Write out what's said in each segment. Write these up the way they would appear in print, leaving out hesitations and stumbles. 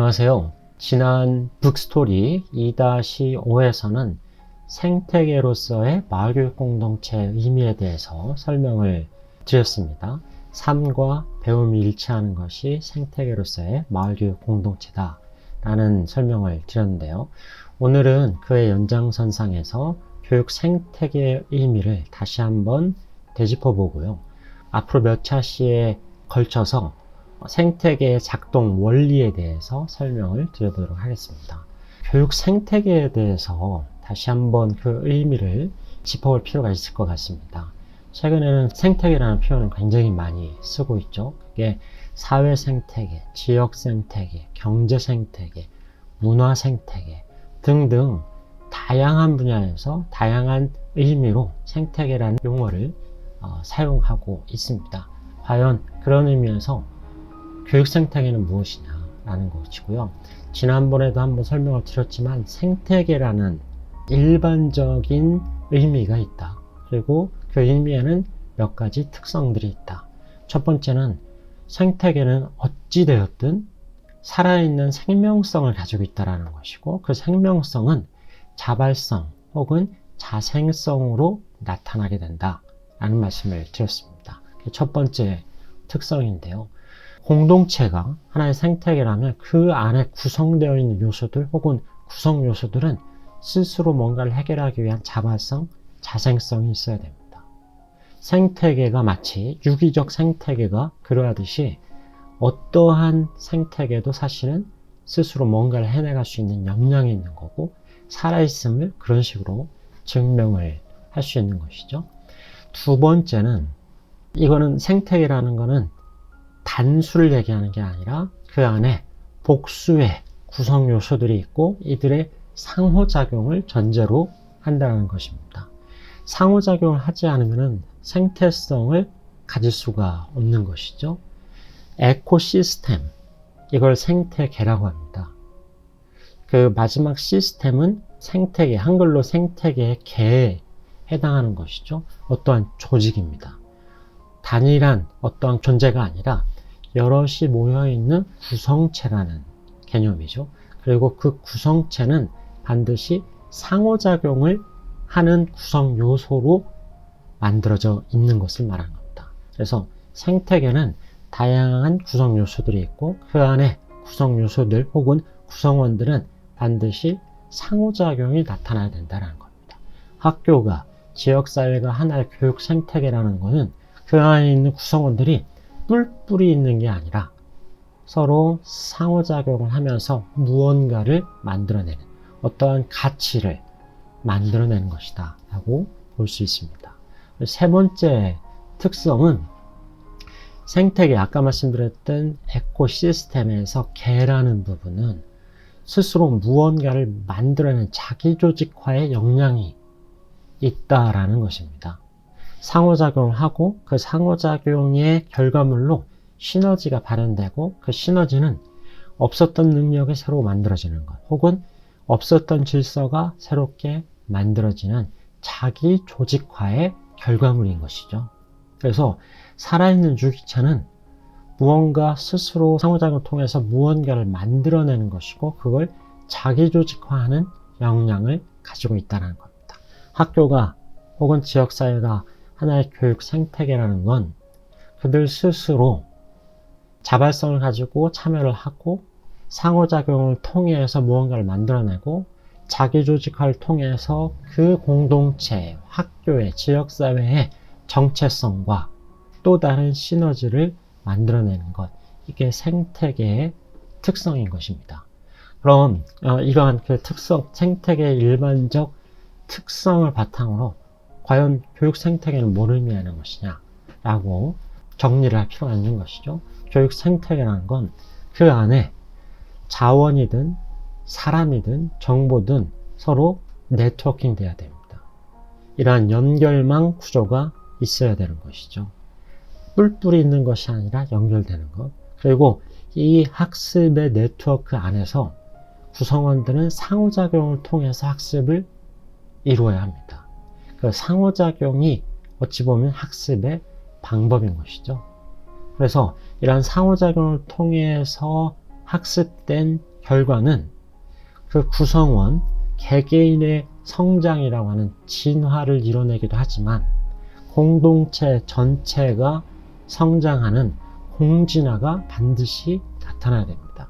안녕하세요. 지난 북스토리 2-5에서는 생태계로서의 마을교육 공동체의 의미에 대해서 설명을 드렸습니다. 삶과 배움이 일치하는 것이 생태계로서의 마을교육 공동체다 라는 설명을 드렸는데요. 오늘은 그의 연장선상에서 교육 생태계의 의미를 다시 한번 되짚어 보고요. 앞으로 몇 차시에 걸쳐서 생태계의 작동 원리에 대해서 설명을 드려보도록 하겠습니다. 교육 생태계에 대해서 다시 한번 그 의미를 짚어볼 필요가 있을 것 같습니다. 최근에는 생태계라는 표현을 굉장히 많이 쓰고 있죠. 그게 사회 생태계, 지역 생태계, 경제 생태계, 문화 생태계 등등 다양한 분야에서 다양한 의미로 생태계라는 용어를 사용하고 있습니다. 과연 그런 의미에서 교육 생태계는 무엇이냐라는 것이고요. 지난번에도 한번 설명을 드렸지만 생태계라는 일반적인 의미가 있다. 그리고 그 의미에는 몇 가지 특성들이 있다. 첫 번째는 생태계는 어찌되었든 살아있는 생명성을 가지고 있다는 것이고, 그 생명성은 자발성 혹은 자생성으로 나타나게 된다라는 말씀을 드렸습니다. 첫 번째 특성인데요. 공동체가 하나의 생태계라면 그 안에 구성되어 있는 요소들 혹은 구성 요소들은 스스로 뭔가를 해결하기 위한 자발성, 자생성이 있어야 됩니다. 생태계가 마치 유기적 생태계가 그러하듯이 어떠한 생태계도 사실은 스스로 뭔가를 해내갈 수 있는 역량이 있는 거고, 살아있음을 그런 식으로 증명을 할 수 있는 것이죠. 두 번째는, 이거는 생태계라는 거는 단수를 얘기하는 게 아니라 그 안에 복수의 구성 요소들이 있고 이들의 상호작용을 전제로 한다는 것입니다. 상호작용을 하지 않으면 생태성을 가질 수가 없는 것이죠. 에코시스템, 이걸 생태계라고 합니다. 그 마지막 시스템은 생태계, 한글로 생태계의 계에 해당하는 것이죠. 어떠한 조직입니다. 단일한 어떠한 존재가 아니라 여럿이 모여있는 구성체라는 개념이죠. 그리고 그 구성체는 반드시 상호작용을 하는 구성 요소로 만들어져 있는 것을 말하는 겁니다. 그래서 생태계는 다양한 구성 요소들이 있고 그 안에 구성 요소들 혹은 구성원들은 반드시 상호작용이 나타나야 된다는 겁니다. 학교가, 지역사회가 하나의 교육 생태계라는 것은 그 안에 있는 구성원들이 뿔뿔이 있는 게 아니라 서로 상호작용을 하면서 무언가를 만들어내는, 어떠한 가치를 만들어내는 것이다 라고 볼 수 있습니다. 세 번째 특성은 생태계, 아까 말씀드렸던 에코시스템에서 개라는 부분은 스스로 무언가를 만들어내는 자기조직화의 역량이 있다라는 것입니다. 상호작용을 하고 그 상호작용의 결과물로 시너지가 발현되고 그 시너지는 없었던 능력이 새로 만들어지는 것 혹은 없었던 질서가 새롭게 만들어지는 자기 조직화의 결과물인 것이죠. 그래서 살아있는 유기체는 무언가 스스로 상호작용을 통해서 무언가를 만들어내는 것이고 그걸 자기 조직화하는 역량을 가지고 있다는 겁니다. 학교가 혹은 지역사회가 하나의 교육 생태계라는 건 그들 스스로 자발성을 가지고 참여를 하고 상호작용을 통해서 무언가를 만들어내고 자기조직화를 통해서 그 공동체, 학교의, 지역사회의 정체성과 또 다른 시너지를 만들어내는 것, 이게 생태계의 특성인 것입니다. 그럼 이러한 그 특성, 생태계의 일반적 특성을 바탕으로 과연 교육 생태계는 뭘 의미하는 것이냐 라고 정리를 할 필요가 있는 것이죠. 교육 생태계라는 건 그 안에 자원이든 사람이든 정보든 서로 네트워킹 돼야 됩니다. 이러한 연결망 구조가 있어야 되는 것이죠. 뿔뿔이 있는 것이 아니라 연결되는 것. 그리고 이 학습의 네트워크 안에서 구성원들은 상호작용을 통해서 학습을 이루어야 합니다. 그 상호작용이 어찌 보면 학습의 방법인 것이죠. 그래서 이러한 상호작용을 통해서 학습된 결과는 그 구성원, 개개인의 성장이라고 하는 진화를 이뤄내기도 하지만 공동체 전체가 성장하는 공진화가 반드시 나타나야 됩니다.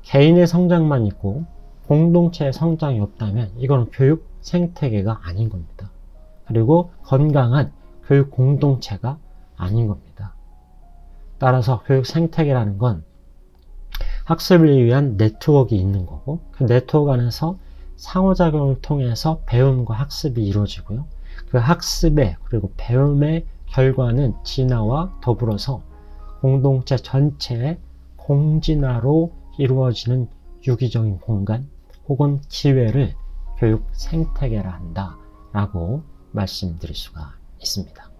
개인의 성장만 있고 공동체의 성장이 없다면 이건 교육 생태계가 아닌 겁니다. 그리고 건강한 교육 공동체가 아닌 겁니다. 따라서 교육 생태계라는 건 학습을 위한 네트워크가 있는 거고, 그 네트워크 안에서 상호작용을 통해서 배움과 학습이 이루어지고요. 그 학습의 그리고 배움의 결과는 진화와 더불어서 공동체 전체의 공진화로 이루어지는 유기적인 공간 혹은 기회를 교육 생태계라 한다 라고 말씀드릴 수가 있습니다.